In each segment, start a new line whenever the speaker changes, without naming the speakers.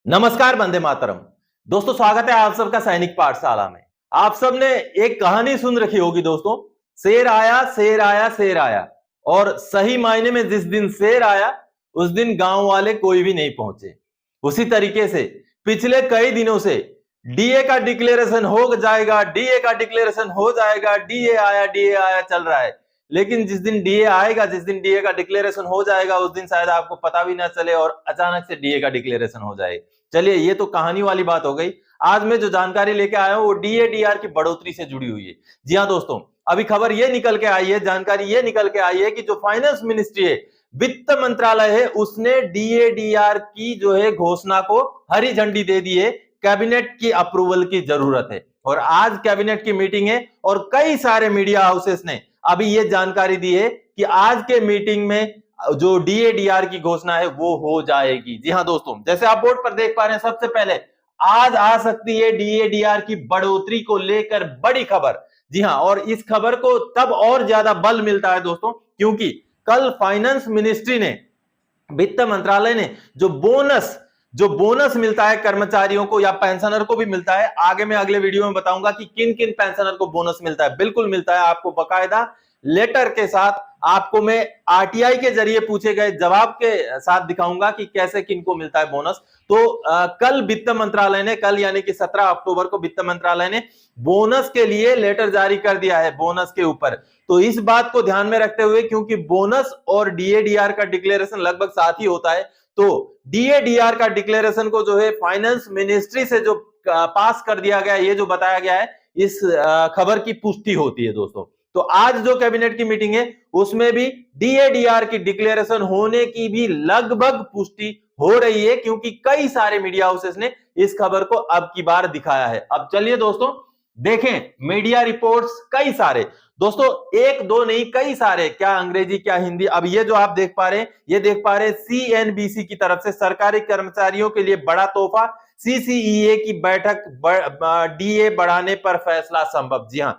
नमस्कार, वंदे मातरम। दोस्तों, स्वागत है आप सबका सैनिक पाठशाला में। आप सब ने एक कहानी सुन रखी होगी दोस्तों। शेर आया, शेर आया, शेर आया। और सही मायने में जिस दिन शेर आया उस दिन गांव वाले कोई भी नहीं पहुंचे। उसी तरीके से पिछले कई दिनों से डीए का डिक्लेरेशन हो जाएगा, डीए का डिक्लेरेशन हो जाएगा, डीए आया चल रहा है। लेकिन जिस दिन डीए आएगा, जिस दिन डीए का डिक्लेरेशन हो जाएगा, उस दिन शायद आपको पता भी ना चले और अचानक से डीए का डिक्लेरेशन हो जाए। चलिए, ये तो कहानी वाली बात हो गई। आज मैं जो जानकारी लेके आया हूं वो डीएडीआर की बढ़ोतरी से जुड़ी हुई है। जी हां दोस्तों, अभी खबर ये निकल के आई है, जानकारी ये निकल के आई है कि जो फाइनेंस मिनिस्ट्री है, वित्त मंत्रालय है, उसने डीएडीआर की जो है घोषणा को हरी झंडी दे दी है। कैबिनेट की अप्रूवल की जरूरत है और आज कैबिनेट की मीटिंग है और कई सारे मीडिया हाउसेस ने अभी ये जानकारी दी है कि आज के मीटिंग में जो डीएडीआर की घोषणा है वो हो जाएगी। जी हां दोस्तों, जैसे आप बोर्ड पर देख पा रहे हैं, सबसे पहले आज आ सकती है डीएडीआर की बढ़ोतरी को लेकर बड़ी खबर। जी हां, और इस खबर को तब और ज्यादा बल मिलता है दोस्तों क्योंकि कल फाइनेंस मिनिस्ट्री ने, वित्त मंत्रालय ने जो बोनस मिलता है कर्मचारियों को या पेंशनर को भी मिलता है। आगे मैं अगले वीडियो में बताऊंगा कि किन किन पेंशनर को बोनस मिलता है। बिल्कुल मिलता है आपको, बकायदा लेटर के साथ। आपको मैं आरटीआई के जरिए पूछे गए जवाब के साथ दिखाऊंगा कि कैसे किनको मिलता है बोनस। तो कल वित्त मंत्रालय ने, कल यानी कि 17 अक्टूबर को वित्त मंत्रालय ने बोनस के लिए लेटर जारी कर दिया है, बोनस के ऊपर। तो इस बात को ध्यान में रखते हुए, क्योंकि बोनस और डीएडीआर का डिक्लेरेशन लगभग साथ ही होता है, तो डीएडीआर का डिक्लेरेशन को जो है फाइनेंस मिनिस्ट्री से जो पास कर दिया गया, ये जो बताया गया है, इस खबर की पुष्टि होती है दोस्तों। तो आज जो कैबिनेट की मीटिंग है उसमें भी डीएडीआर की डिक्लेरेशन होने की भी लगभग पुष्टि हो रही है क्योंकि कई सारे मीडिया हाउसेस ने इस खबर को अब की बार दिखाया है। अब चलिए दोस्तों देखें मीडिया रिपोर्ट्स, कई सारे दोस्तों, एक दो नहीं, कई सारे, क्या अंग्रेजी क्या हिंदी। अब ये जो आप देख पा रहे हैं, ये देख पा रहे हैं सीएनबीसी की तरफ से सरकारी कर्मचारियों के लिए बड़ा तोहफा, सीसीईए की बैठक, डीए बढ़ाने पर फैसला संभव। जी हां,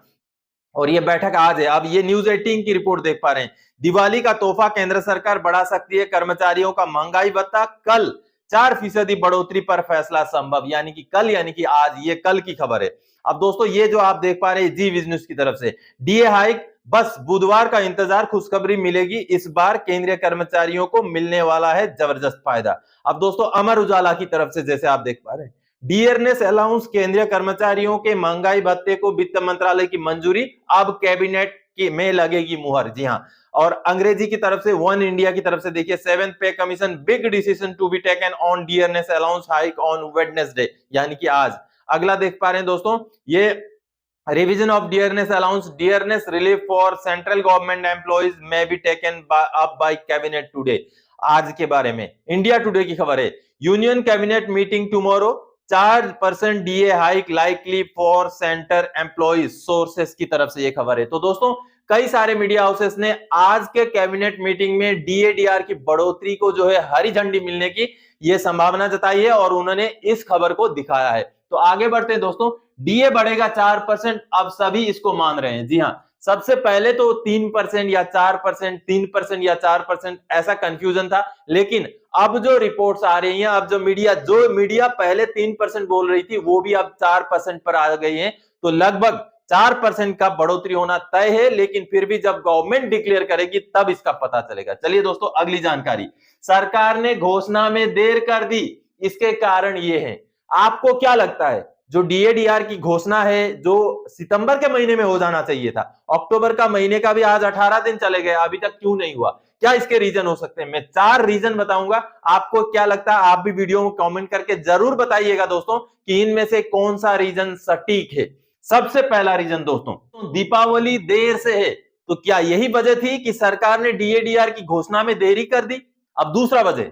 और ये बैठक आज है। अब ये न्यूज 18 की रिपोर्ट देख पा रहे हैं। दिवाली का तोहफा केंद्र सरकार बढ़ा सकती है कर्मचारियों का महंगाई भत्ता, कल 4% बढ़ोतरी पर फैसला संभव। यानी कि कल, यानी कि आज, ये कल की खबर है। अब दोस्तों ये जो आप देख पा रहे हैं जी विज न्यूज की तरफ से, डीए हाइक, बस बुधवार का इंतजार, खुशखबरी मिलेगी इस बार, केंद्रीय कर्मचारियों को मिलने वाला है जबरदस्त फायदा। अब दोस्तों अमर उजाला की तरफ से जैसे आप देख पा रहे हैं, डियरनेस अलाउंस, केंद्रीय कर्मचारियों के महंगाई भत्ते को वित्त मंत्रालय की मंजूरी, अब कैबिनेट की में लगेगी मुहर। जी हां, और अंग्रेजी की तरफ से वन इंडिया की तरफ से देखिए, 7th pay commission, big decision to be taken on dearness allowance hike on Wednesday, यानी कि आज। अगला देख पा रहे हैं दोस्तों, ये revision of dearness allowance, dearness relief for central government employees may be taken up by cabinet today. आज के बारे में इंडिया टुडे की खबर है, union cabinet meeting tomorrow, 4% DA hike likely for centre employees, sources की तरफ से ये खबर है। तो दोस्तों कई सारे मीडिया हाउसेस ने आज के कैबिनेट मीटिंग में डीएडीआर की बढ़ोतरी को जो है हरी झंडी मिलने की ये संभावना जताई है और उन्होंने इस खबर को दिखाया है। तो आगे बढ़ते हैं दोस्तों, डीए बढ़ेगा 4%, अब सभी इसको मान रहे हैं। जी हां, सबसे पहले तो 3% या 4%, 3% या 4%, ऐसा कंफ्यूजन था। लेकिन अब जो रिपोर्ट्स आ रही हैं, अब जो मीडिया पहले 3% बोल रही थी, वो भी अब 4% पर आ गई है। तो लगभग 4% का बढ़ोतरी होना तय है, लेकिन फिर भी जब गवर्नमेंट डिक्लेयर करेगी तब इसका पता चलेगा। चलिए दोस्तों अगली जानकारी, सरकार ने घोषणा में देर कर दी, इसके कारण ये है। आपको क्या लगता है, जो डीएडीआर की घोषणा है जो सितंबर के महीने में हो जाना चाहिए था, अक्टूबर का महीने का भी आज 18 दिन चले गए, अभी तक क्यों नहीं हुआ? क्या इसके रीजन हो सकते हैं? मैं 4 रीजन बताऊंगा, आपको क्या लगता है आप भी वीडियो में कमेंट करके जरूर बताइएगा दोस्तों कि इनमें से कौन सा रीजन सटीक है। सबसे पहला रीजन दोस्तों, दीपावली देर से है, तो क्या यही वजह थी कि सरकार ने डीएडीआर की घोषणा में देरी कर दी? अब दूसरा वजह,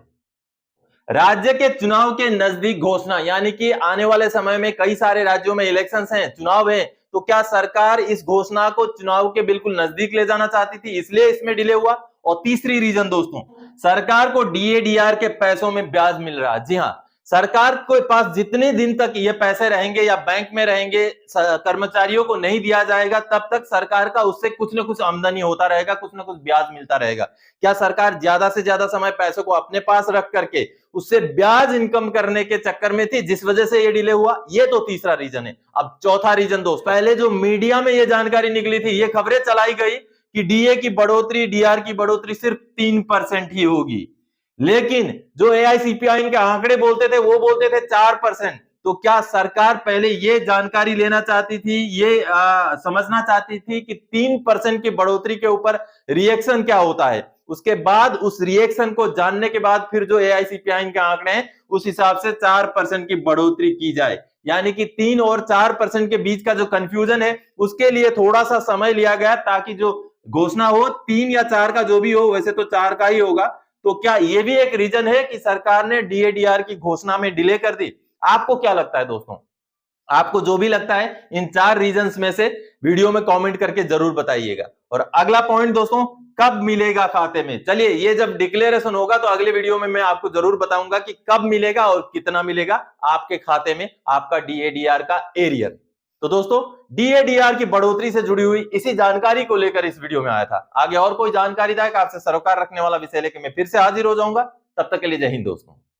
राज्य के चुनाव के नजदीक घोषणा, यानी कि आने वाले समय में कई सारे राज्यों में इलेक्शंस हैं, चुनाव हैं, तो क्या सरकार इस घोषणा को चुनाव के बिल्कुल नजदीक ले जाना चाहती थी, इसलिए इसमें डिले हुआ? और तीसरी रीजन दोस्तों, सरकार को डीएडीआर के पैसों में ब्याज मिल रहा है। जी हां, सरकार के पास जितने दिन तक ये पैसे रहेंगे या बैंक में रहेंगे, कर्मचारियों को नहीं दिया जाएगा, तब तक सरकार का उससे कुछ ना कुछ आमदनी होता रहेगा, कुछ ना कुछ ब्याज मिलता रहेगा। क्या सरकार ज्यादा से ज्यादा समय पैसों को अपने पास रख करके उससे ब्याज इनकम करने के चक्कर में थी, जिस वजह से ये डिले हुआ? ये तो तीसरा रीजन है। अब चौथा रीजन दोस्त, पहले जो मीडिया में ये जानकारी निकली थी, ये खबरें चलाई गई कि डीए की बढ़ोतरी, डीआर की बढ़ोतरी सिर्फ 3% ही होगी, लेकिन जो एआईसीपीआई के आंकड़े बोलते थे वो बोलते थे 4%। तो क्या सरकार पहले ये जानकारी लेना चाहती थी, ये समझना चाहती थी कि 3% की बढ़ोतरी के ऊपर रिएक्शन क्या होता है, उसके बाद उस रिएक्शन को जानने के बाद फिर जो एआईसीपीआई के आंकड़े हैं उस हिसाब से 4% की बढ़ोतरी की जाए? यानी कि 3 और 4% के बीच का जो कंफ्यूजन है उसके लिए थोड़ा सा समय लिया गया, ताकि जो घोषणा हो 3 या 4 का जो भी हो, वैसे तो 4 का ही होगा। तो क्या ये भी एक रीजन है कि सरकार ने डीएडीआर की घोषणा में डिले कर दी? आपको क्या लगता है दोस्तों? आपको जो भी लगता है इन 4 रीजंस में से वीडियो में कमेंट करके जरूर बताइएगा। और अगला पॉइंट दोस्तों, कब मिलेगा खाते में? चलिए, ये जब डिक्लेरेशन होगा तो अगले वीडियो में मैं आपको जरूर बताऊंगा कि कब मिलेगा और कितना मिलेगा आपके खाते में आपका डीएडीआर का एरियर। तो दोस्तों, डीएडीआर की बढ़ोतरी से जुड़ी हुई इसी जानकारी को लेकर इस वीडियो में आया था। आगे और कोई जानकारीदायक आपसे सरोकार रखने वाला विषय लेकर मैं फिर से हाजिर हो जाऊंगा। तब तक के लिए जय हिंद दोस्तों।